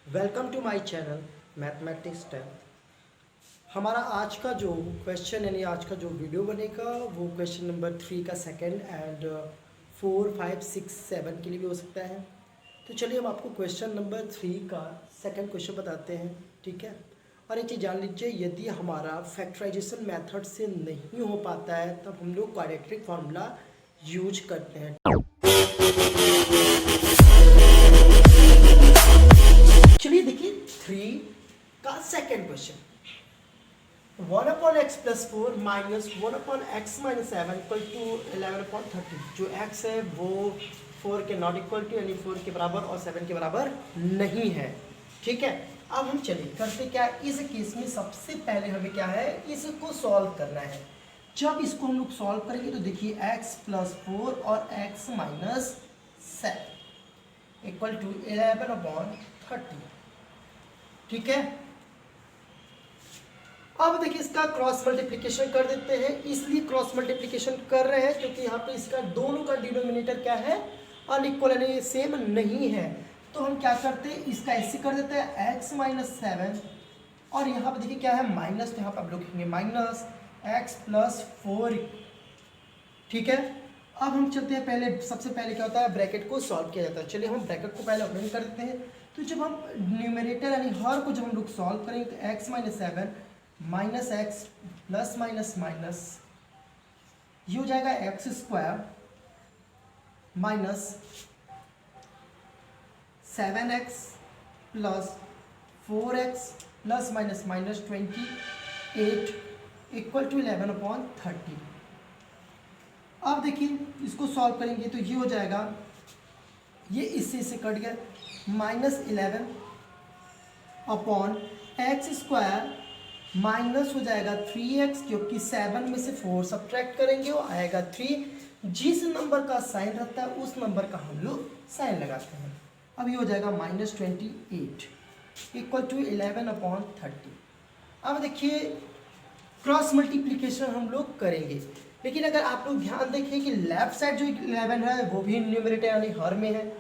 Welcome to my channel mathematics tab. हमारा आज का जो क्वेश्चन यानी आज का जो वीडियो बनेगा वो क्वेश्चन नंबर 3 का सेकंड एंड 4, 5, 6, 7 के लिए भी हो सकता है। तो चलिए हम आपको क्वेश्चन नंबर 3 का सेकंड क्वेश्चन बताते हैं, ठीक है। और एक चीज़ जान लीजिए, यदि हमारा फैक्टराइजेशन मेथड से नहीं हो पाता है तब हम लोग क्वाड्रेटिक फार्मूला यूज करते हैं। चलिए देखिए 3 का second question, 1/x+4 minus 1/x-7 equal to 11/30। जो x है वो 4 के नॉट इक्वल टू यानी 4 के बराबर और 7 के बराबर नहीं है, ठीक है। अब हम चलिए करते क्या है, इस केस में सबसे पहले हमें क्या है, इसको सॉल्व करना है। जब इसको हम लोग सॉल्व करेंगे तो देखिए x+4 और x-7 इक्वल टू 11/30, ठीक है। अब देखिए इसका क्रॉस मल्टीप्लिकेशन कर देते हैं, इसलिए क्रॉस मल्टीप्लिकेशन कर रहे हैं क्योंकि यहाँ पे इसका दोनों का डिनोमिनेटर क्या है, अनइक्वल यानी सेम नहीं है। तो हम क्या करते हैं, इसका ऐसे कर देते हैं x-7 और यहाँ पे देखिए क्या है माइनस, तो यहाँ पे आप लोग लिखेंगे माइनस x+4, ठीक है। अब हम चलते हैं, पहले सबसे पहले क्या होता है, ब्रैकेट को सॉल्व किया जाता है। चलिए हम ब्रैकेट को पहले ओपन कर देते हैं। तो जब हम न्यूमरेटर यानी हर को जब हम लोग सॉल्व करेंगे तो x-7 minus x plus minus minus ये हो जाएगा x² minus 7x plus 4x plus minus minus 28 equal to 11/30। अब देखिए इसको सॉल्व करेंगे तो ये हो जाएगा, ये इससे कट गया, -11 अपॉन x² माइनस हो जाएगा 3x, क्योंकि 7 में से 4 सब्ट्रैक्ट करेंगे वो आएगा 3। जिस नंबर का साइन रहता है उस नंबर का हम लोग साइन लगाते हैं। अब ये हो जाएगा -28 इक्वल टू 11/30। अब देखिए क्रॉस मल्टीप्लिकेशन हम लोग करेंगे, लेकिन अगर आप लोग ध्यान देखें कि लेफ्ट साइड जो 11 है वो भी न्यूमरेटर यानी हर में है,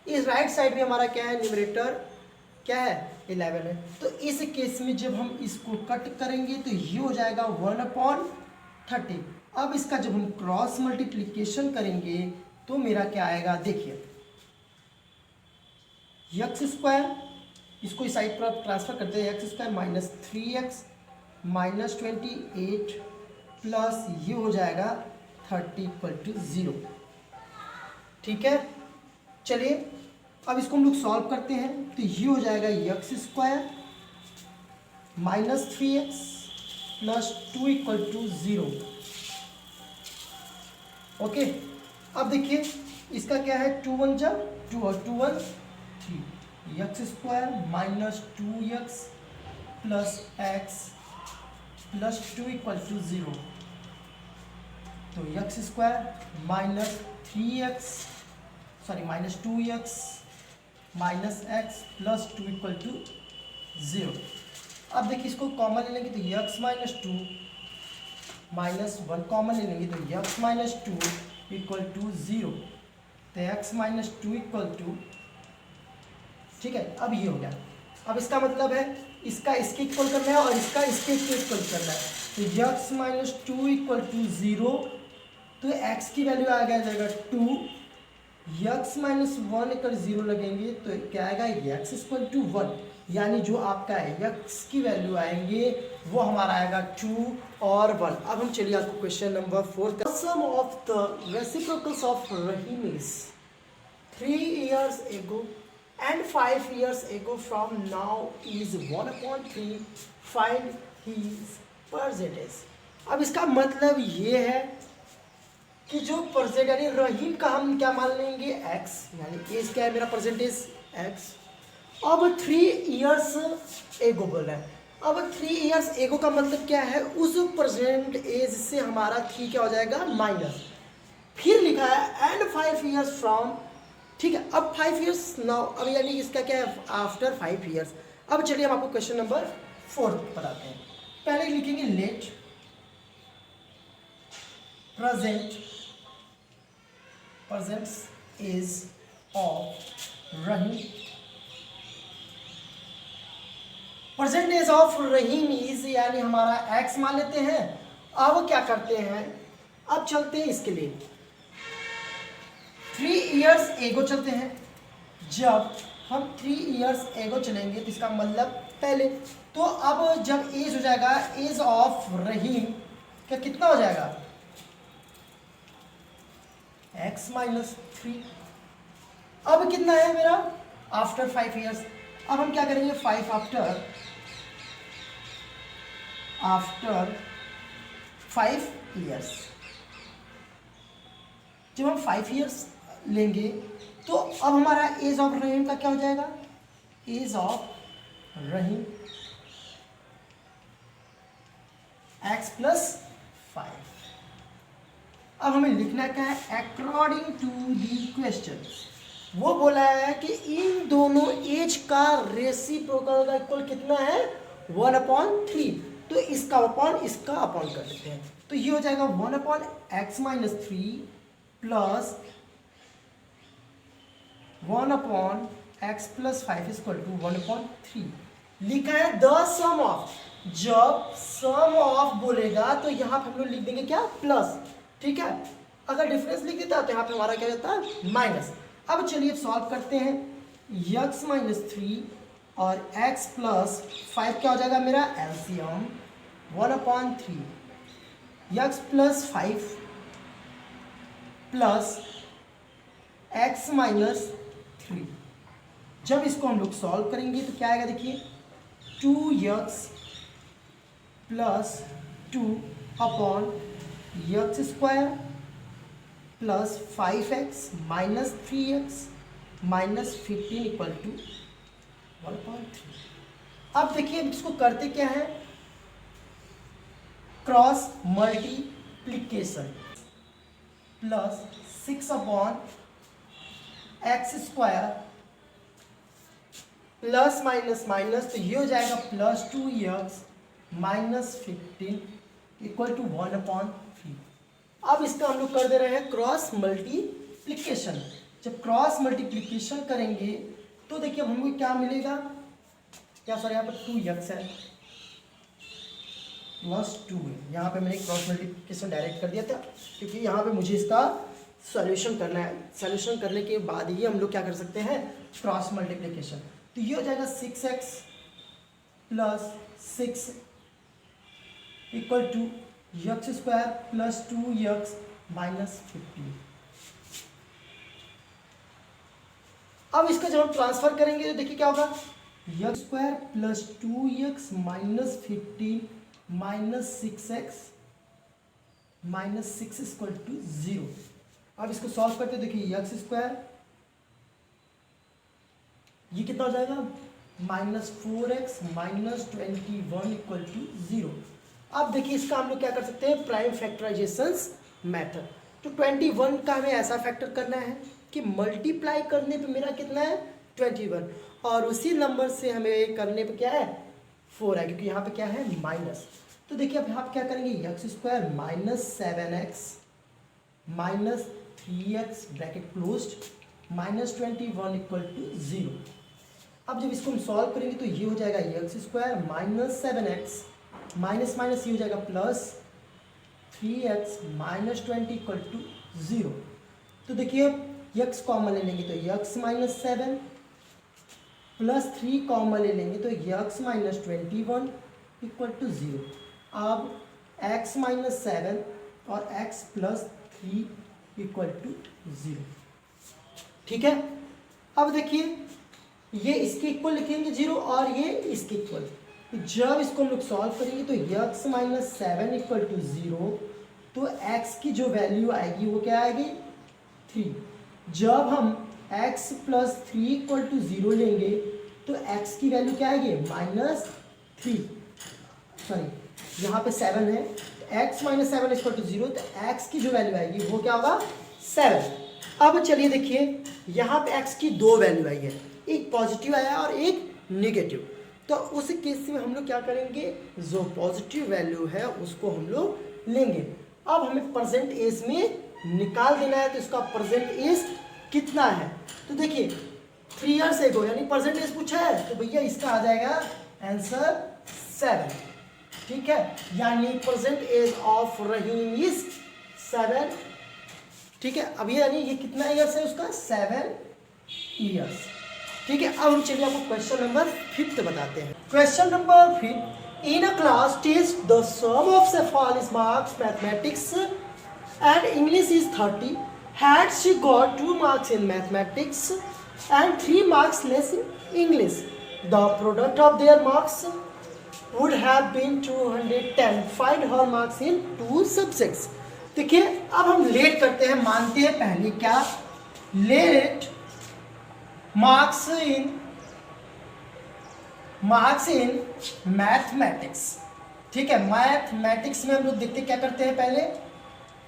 इस राइट साइड में हमारा क्या है, न्यूमरेटर क्या है 11 है। तो इस केस में जब हम इसको कट करेंगे तो ये हो जाएगा 1/30। अब इसका जब हम क्रॉस मल्टीप्लिकेशन करेंगे तो मेरा क्या आएगा, देखिए x², इसको इस साइड पर ट्रांसफर करते हैं, x² minus 3x minus 28 plus ये हो जाएगा 30 इक्वल टू 0, ठीक है। चलिए अब इसको हम लोग सॉल्व करते हैं तो ये हो जाएगा x² minus 3x plus 2 equal to 0, ओके। अब देखिए इसका क्या है, 2 1 जा 2 और 2 1 3, x² minus 2x plus x plus 2 equal to 0। तो x² minus 3x sorry minus 2x minus x plus 2 equal to 0। अब देखिए इसको कॉमन ले लेंगे तो x माइनस 2 माइनस 1 कॉमन ले लेंगे तो x माइनस 2 इक्वल टू 0। तो x माइनस 2 इक्वल टू, ठीक है। अब ये हो गया, अब इसका मतलब है इसका इसके इक्वल करना है और इसका इसके इक्वल करना है। तो x माइनस 2 इक्वल टू 0, तो x की वैल्यू आ गया जाएगा 2, x माइनस 1 इक्वल 0 लगेंगे तो क्या आएगा, x इक्वल टू 1, यानी जो आपका है x की वैल्यू आएंगे वो हमारा आएगा 2 और 1। अब हम चलिए आपको क्वेश्चन नंबर 4 का, sum of the reciprocals of Rahim is 3 years ago and 5 years ago from now is 1/3, find his percentage। अब इसका मतलब ये है कि जो परसेंट यानी रहीम का हम क्या मान लेंगे x, यानी एज क्या है मेरा परसेंटेज x। अब 3 years एगो बोल रहा है, अब 3 years एगो का मतलब क्या है, उस परसेंट एज से हमारा 3 क्या हो जाएगा माइनस, फिर लिखा है एंड 5 years फ्रॉम, ठीक है। अब 5 years नाउ, अब यानी इसका क्या है आफ्टर 5 years। अब चलिए हम आपको क्वेश्चन नंबर 4 बताते हैं। पहले लिखेंगे let present is of Rahim present age of Rahim is, यानी हमारा एक्स मान लेते हैं। अब क्या करते हैं, अब चलते हैं इसके लिए 3 इयर्स एगो चलते हैं। जब हम 3 इयर्स एगो चलेंगे तो इसका मतलब पहले, तो अब जब एज हो जाएगा, एज ऑफ रहीम क्या कितना हो जाएगा, x माइनस 3। अब कितना है मेरा, आफ्टर 5 इयर्स। अब हम क्या करेंगे, 5 आफ्टर 5 इयर्स। जब हम 5 इयर्स लेंगे तो अब हमारा एज ऑफ रहीम का क्या हो जाएगा, age of Rahim x plus 5। अब हमें लिखना क्या है, अकॉर्डिंग टू दी क्वेश्चन। वो बोला है कि इन दोनों एज का रेसिप्रोकल का इक्वल कितना है, 1/3। तो इसका अपॉन इसका अपॉन कर देते हैं, तो ये हो जाएगा 1/x minus 3 plus 1/x plus 5 is equal to 1/3। लिखा है द सम ऑफ। जब सम ऑफ बोलेगा तो यहाँ पे हम लोग लिख देंगे क्या, प्लस। ठीक है, अगर डिफरेंस लिख देता तो यहाँ पे हमारा क्या रहता है, माइनस। अब चलिए सॉल्व करते हैं। x माइनस 3 और x प्लस 5 क्या हो जाएगा मेरा, LCM 1/3 x plus 5 plus x minus 3। जब इसको हम लोग सॉल्व करेंगे तो क्या आएगा, देखिए 2x plus 2/x² plus 5x minus 3x minus 15 equal to 1/3। अब देखिए इसको करते क्या है, cross multiplication plus 6/x² plus minus minus, तो ये हो जाएगा plus 2x minus 15 equal to 1/3। अब इसका हम लोग कर दे रहे हैं क्रॉस मल्टीप्लीकेशन। जब क्रॉस मल्टीप्लीकेशन करेंगे तो देखिए अब हमें क्या मिलेगा, क्या सर यहाँ पर 2x है प्लस 2 है। यहाँ पे मैंने क्रॉस मल्टीप्लीकेशन डायरेक्ट कर दिया था क्योंकि यहाँ पे मुझे इसका सॉल्यूशन करना है। सॉल्यूशन करने के बाद ही हम लोग क्या कर सकते हैं, क्रॉस मल्टीप्लीकेशन। तो ये हो जाएगा 6x plus 6 equal to x² plus 2x minus 15। अब इसका जब हम ट्रांसफर करेंगे तो देखिए क्या होगा, x² plus 2x minus 15 minus 6x minus 6 equal to 0। अब इसको सॉल्व करते देखिए x², ये कितना हो जाएगा, minus 4x minus 21 equal to 0। अब देखिए इसका हम लोग क्या कर सकते हैं, प्राइम फैक्टराइजेशन मेथड। तो 21 का हमें ऐसा फैक्टर करना है कि मल्टीप्लाई करने पे मेरा कितना है, 21, और उसी नंबर से हमें करने पे क्या है, 4 है, क्योंकि यहाँ पे क्या है, माइनस। तो देखिए अब यहाँ क्या करेंगे, x² minus 7x minus 3x bracket closed minus 21 equal to 0। अब जब इसको हम सॉल्व करेंगे तो ये हो जाएगा x² minus 7x minus minus ये हो जाएगा plus 3x minus 20 equal to 0। तो देखिए x कॉमन ले लेंगे तो x माइनस 7 प्लस 3 कॉमन ले लेंगे तो x माइनस 21 इक्वल टू 0। अब x माइनस 7 और x प्लस 3 इक्वल टू 0। ठीक है, अब देखिए ये इसके इक्वल लिखेंगे 0 और ये इसके इक्वल। जब इसको हम लोग सॉल्व करेंगे तो x माइनस 7 इक्वल टू 0, तो x की जो वैल्यू आएगी वो क्या आएगी, 3। जब हम x प्लस 3 इक्वल टू 0 लेंगे तो x की वैल्यू क्या आएगी, माइनस 3। सॉरी यहाँ पे 7 है, तो x माइनस 7 इक्वल टू 0, तो x की जो वैल्यू आएगी वो क्या होगा, 7। अब चलिए देखिए यहाँ पे x की 2 वैल्यू आई है, एक पॉजिटिव आया और एक नेगेटिव। तो उस केस में हम लोग क्या करेंगे, जो पॉजिटिव वैल्यू है उसको हम लोग लेंगे। अब हमें परसेंट एज में निकाल देना है, तो इसका परसेंट एज कितना है, तो देखिए 3 इयर्स एगो यानी परसेंट एज पूछा है, तो भैया इसका आ जाएगा आंसर 7। ठीक है, यानी present age of Rahim is 7। ठीक है, अब ये यानी ये कितना ईयर्स है उसका, 7 ईयर्स। ठीक है, अब हम चलिए आपको क्वेश्चन नंबर 5 बताते हैं। Question number 5, in a class test the sum of Shefali's marks mathematics and English is 30. Had she got 2 marks in mathematics and 3 marks less in English, the product of their marks would have been 210. Find her marks in 2 subjects. देखिए, अब हम late करते हैं, मानते हैं पहले क्या, late marks in mathematics. ठीक है, मैथमेटिक्स में हम लोग देखते क्या करते हैं, पहले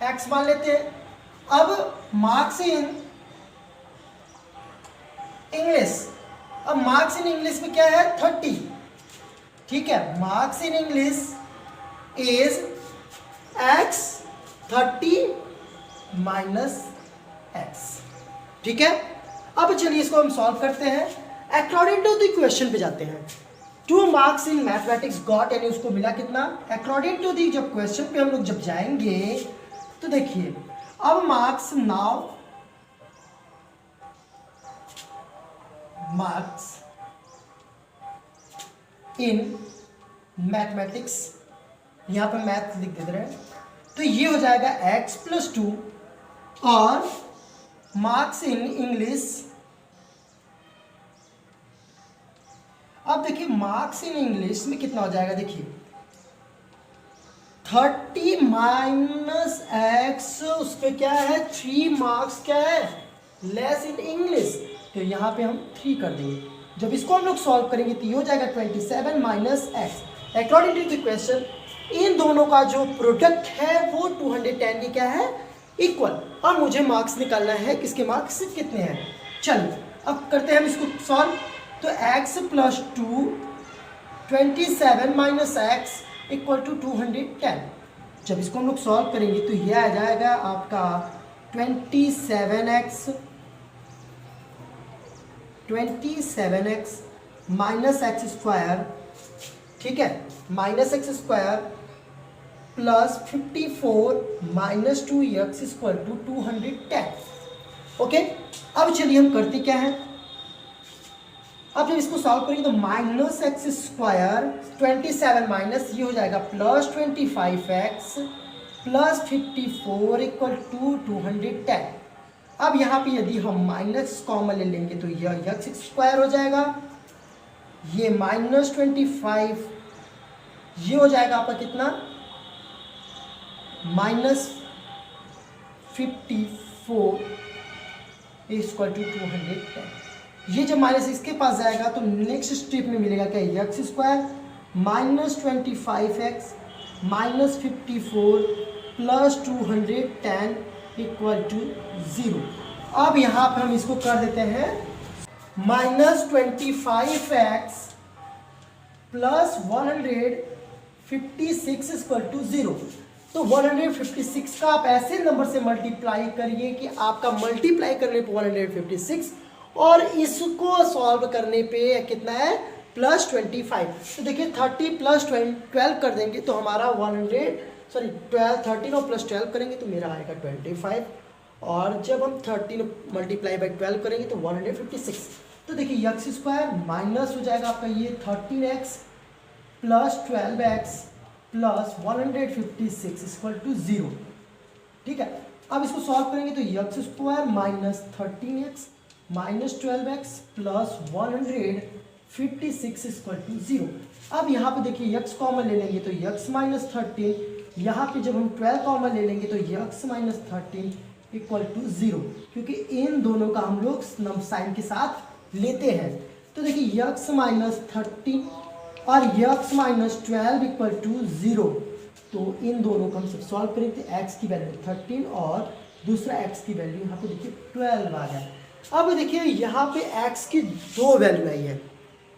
एक्स मान लेते हैं। अब मार्क्स इन इंग्लिश, अब मार्क्स इन इंग्लिश में क्या है, 30। ठीक है, marks in English is x 30 minus x. ठीक है, अब चलिए इसको हम सॉल्व करते हैं। अकॉर्डिंग टू द क्वेश्चन पे जाते हैं। 2 मार्क्स इन मैथमेटिक्स गॉट, यानी उसको मिला कितना, अकॉर्डिंग टू दी जब क्वेश्चन पे हम लोग जब जाएंगे तो देखिए, अब marks now marks in mathematics, यहां पर मैथ लिख देते रहे, तो ये हो जाएगा x + 2 और मार्क्स इन इंग्लिश। अब देखिए मार्क्स इन इंग्लिश में कितना हो जाएगा, देखिए 30 माइनस एक्स, उस पर क्या है 3 मार्क्स क्या है लेस इन इंग्लिश, तो यहाँ पे हम 3 कर देंगे। जब इसको हम लोग सॉल्व करेंगे तो ये हो जाएगा 27 minus x. According to the question इन दोनों का जो प्रोडक्ट है वो 210 की क्या है, इक्वल। और मुझे मार्क्स निकालना है, किसके मार्क्स कितने हैं। चलिए अब करते हैं हम इसको सॉल्व। तो x + 2 27 minus x equal to 210। जब इसको हम लोग सॉल्व करेंगे तो ये आ जाएगा आपका 27x माइनस एक्स स्क्वायर। ठीक है, minus x square plus 54 minus 2x equal to 210। Okay, अब चलिए हम करते क्या है, अब जब इसको सॉल्व करेंगे तो माइनस एक्स स्क्वायर 27 माइनस ये हो जाएगा plus 25x plus 54 equal to 210। अब यहाँ पे यदि हम माइनस कॉमन ले लेंगे तो यह एक्स स्क्वायर हो जाएगा, ये माइनस 25 ये हो जाएगा आपका कितना, माइनस 54 इक्वल टू 210। ये जब माइनस इसके पास जाएगा तो नेक्स्ट स्टेप में मिलेगा क्या, x square minus 25x minus 54 plus 210 equal to 0। अब यहाँ पर हम इसको कर देते हैं minus 25x plus 156 equal to 0। तो 156 का आप ऐसे नंबर से मल्टीप्लाई करिए कि आपका मल्टीप्लाई करने पे 156 और इसको सॉल्व करने पे कितना है प्लस 25। तो देखिए 30 प्लस 12 कर देंगे तो हमारा 13 और प्लस 12 करेंगे तो मेरा आएगा 25, और जब हम 13 मल्टीप्लाई बाई 12 करेंगे तो 156। तो देखिए एक्स स्क्वायर माइनस हो जाएगा आपका ये 13x plus 12x plus 156 equal to 0। ठीक है, अब इसको सॉल्व करेंगे तो x square minus 13x minus 12x plus 156 equal to 0। अब यहाँ पे देखिए x कॉमन ले लेंगे तो x माइनस 13, यहाँ पे जब हम 12 कॉमन ले लेंगे तो x माइनस 13 इक्वल टू 0, क्योंकि इन दोनों का हम लोग साइन के साथ लेते हैं। तो देखिए x माइनस 13 और x माइनस 12 इक्वल टू 0, तो इन दोनों को हम सब सॉल्व करेंगे। x की वैल्यू 13 और दूसरा x की वैल्यू यहाँ पे देखिए 12 आ गया। अब देखिए यहाँ पे x की 2 वैल्यू आई है,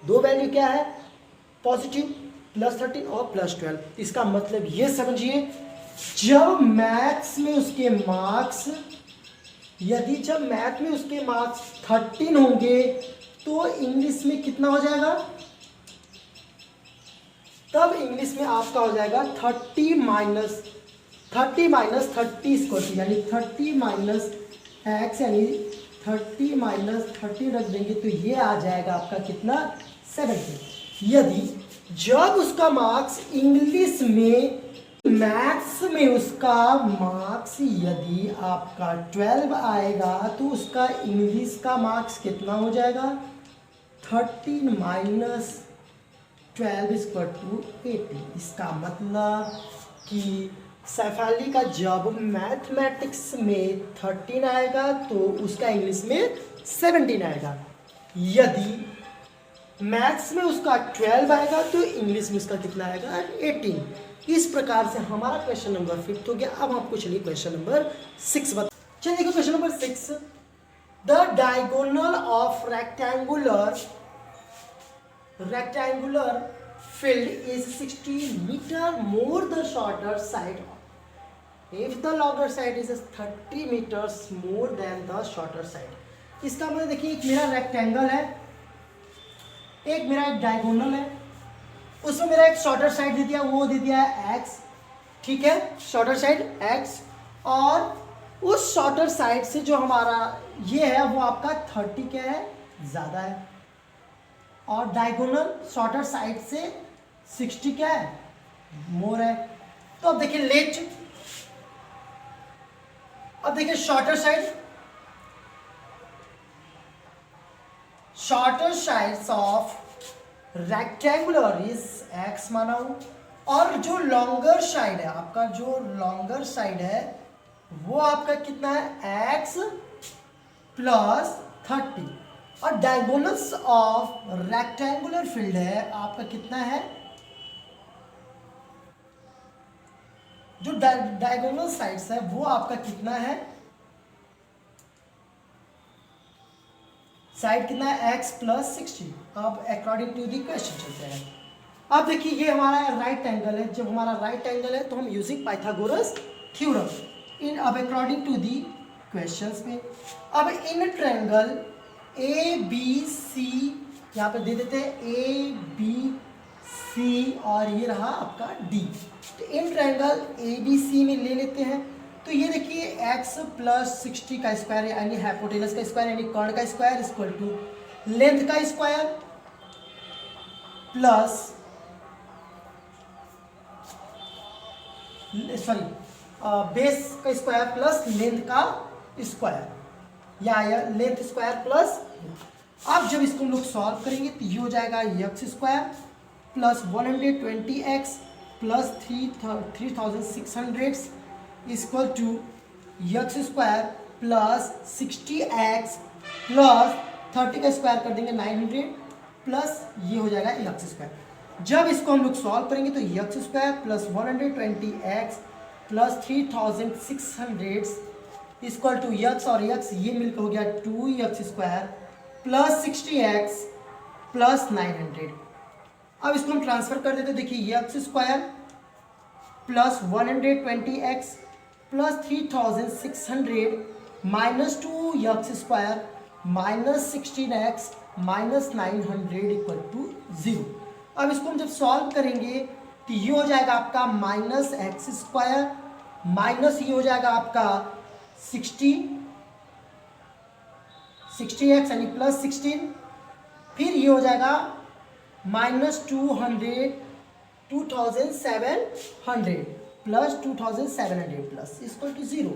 2 वैल्यू क्या है, पॉजिटिव प्लस 13 और प्लस 12। इसका मतलब ये समझिए जब मैथ्स में उसके मार्क्स, यदि जब मैथ में उसके मार्क्स 13 होंगे तो इंग्लिश में कितना हो जाएगा तब इंग्लिश में आपका हो जाएगा 30 माइनस 30 यानी 30 माइनस एक्स, यानी 30 माइनस 30 रख देंगे तो ये आ जाएगा आपका कितना 70। यदि जब उसका मार्क्स इंग्लिश में, मैथ्स में उसका मार्क्स यदि आपका 12 आएगा तो उसका इंग्लिश का मार्क्स कितना हो जाएगा 13 माइनस 12 इक्वल टू 80। इसका मतलब कि सैफ अली का जब मैथमेटिक्स में 13 आएगा तो उसका इंग्लिश में 17 आएगा। यदि मैथ्स में उसका 12 आएगा तो इंग्लिश में उसका कितना आएगा 18। इस प्रकार से हमारा क्वेश्चन नंबर 5 हो गया। अब आपको चलिए क्वेश्चन नंबर 6 बता। चलिए देखो question number 6, the diagonal of rectangular field is 60 meter more the shorter side if the longer side is 30 meters more than the shorter side। इसका मतलब देखिए, एक मेरा रेक्टेंगल है, एक मेरा एक डायगोनल है, उसमें मेरा एक शॉर्टर साइड दे दिया, वो दे दिया है x, ठीक है, शॉर्टर साइड x, और उस शॉर्टर साइड से जो हमारा ये है वो आपका 30 क्या है ज़्यादा है, और डायगोनल शॉर्टर साइड से 60 क्या है मोर है। तो अब देखिए लेट, अब देखिए shorter sides of rectangular is x माना हूं, और जो लॉन्गर साइड है आपका, जो लॉन्गर साइड है वो आपका कितना है x प्लस 30, और डायगोनल्स ऑफ रेक्टेंगुलर फील्ड है आपका कितना है, जो डायगोनल साइड्स है वो आपका कितना है, साइड कितना है x प्लस 60। अब अकॉर्डिंग टू दी क्वेश्चन चलते हैं। अब देखिए ये हमारा राइट एंगल है, जब हमारा राइट एंगल है तो हम यूजिंग पाइथागोरस थ्योरम इन, अब अकॉर्डिंग टू दी क्वेश्चंस में, अब in triangle A B C यहाँ पे दे देते हैं ए बी सी, और ये रहा आपका डी। तो in triangle A B C में ले लेते हैं, तो ये देखिए x प्लस 60 का स्क्वायर यानी हाइपोटेनस का स्क्वायर यानी कर्ण का स्क्वायर इक्वल टू लेंथ का स्क्वायर प्लस बेस का स्क्वायर प्लस लेंथ का स्क्वायर, या लेंथ स्क्वायर प्लस। अब जब इसको हम लोग सॉल्व करेंगे तो ये हो जाएगा x square plus 120x plus 3600 equal to x square plus 60x plus 30 का स्क्वायर कर देंगे 900 प्लस ये हो जाएगा एक्स स्क्वायर। जब इसको हम लोग सॉल्व करेंगे तो x square plus 120x plus 3600 equal to x, और एक्स ये मिलकर हो गया 2x square plus 60x plus 900। अब इसको हम ट्रांसफर कर देते, देखिए x square plus 120x plus 3600 minus 2x square minus 16x minus 900 equal to 0। अब इसको हम जब सॉल्व करेंगे तो ये हो जाएगा आपका माइनस एक्स स्क्वायर माइनस ये हो जाएगा आपका 60x यानी प्लस 16, फिर ये हो जाएगा minus 2700 plus 2700 plus equal to 0।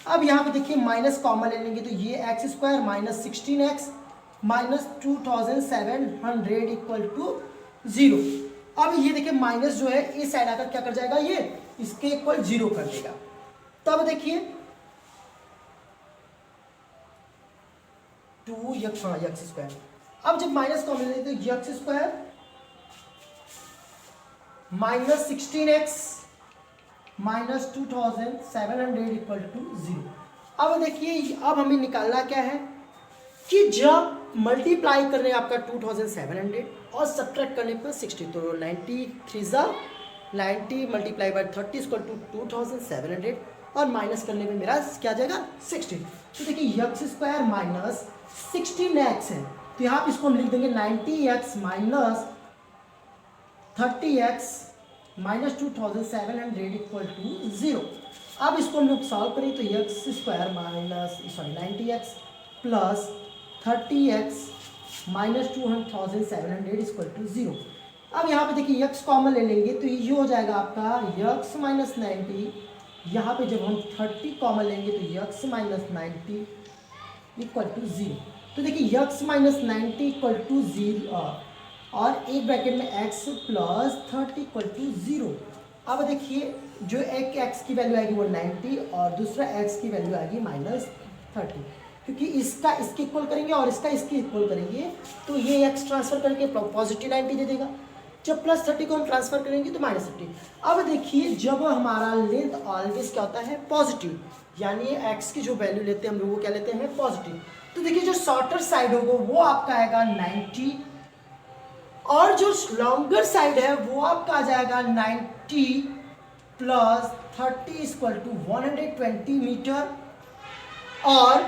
अब यहाँ पे देखिए माइनस कॉमन ले लेंगे तो ये x square minus 16x minus 2700 equal to 0। अब ये देखिए माइनस जो है इस साइड आकर क्या कर जाएगा, ये इसके इक्वल 0 कर देगा। तब देखिए 2x स्क्वायर, अब जब माइनस कॉमन ले तो x square minus 16x minus 2700 equal to 0। अब देखिए अब हमें निकालना क्या है कि जब मल्टीप्लाई कर रहे हैं आपका 2700 और सब्ट्रैक्ट करने पर 60, तो 90 मल्टीप्लाई बाय 30 इक्वल टू 2700 और माइनस करने में मेरा क्या आ जाएगा 60। तो देखिए एक्स स्क्वायर माइनस 16x है, तो यहाँ पे इसको हम लिख देंगे 90x minus 30x -2700 equal to 0। अब इसको हम लोग सॉल्व करें तो x square minus 90x plus 30x minus 2700 equal to 0। अब यहाँ पे देखिए x कॉमन ले लेंगे तो ये हो जाएगा आपका x माइनस 90। यहाँ पे जब हम 30 कॉमन लेंगे तो x माइनस 90 इक्वल टू 0। तो देखिए x माइनस 90 इक्वल टू 0 और एक ब्रैकेट में x प्लस 30 इक्वल टू 0। अब देखिए जो एक x की वैल्यू आएगी वो 90 और दूसरा x की वैल्यू आएगी -30, क्योंकि इसका इसके इक्वल करेंगे और इसका इसके इक्वल करेंगे तो ये x ट्रांसफर करके पॉजिटिव 90 दे देगा। जब +30 को हम ट्रांसफर करेंगे तो -30। अब देखिए जब हमारा लेंथ ऑलवेज क्या होता है पॉजिटिव, यानी x की जो वैल्यू लेते हैं हम लोग वो क्या लेते हैं पॉजिटिव। तो देखिए जो शॉर्टर साइड होगा वो आपका आएगा 90 और जो लॉन्गर साइड है वो आपका आ जाएगा 90 प्लस 30 इक्वल टू 120 मीटर और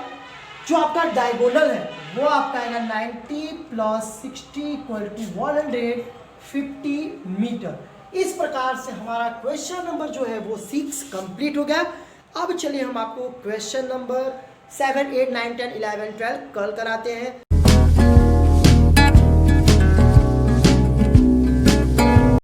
जो आपका डायगोनल है वो आपका आएगा 90 प्लस 60 इक्वल टू 150 मीटर। इस प्रकार से हमारा क्वेश्चन नंबर जो है वो 6 कंप्लीट हो गया। अब चलिए हम आपको क्वेश्चन नंबर 7, 8, 9, 10, 11, 12 कल कराते हैं।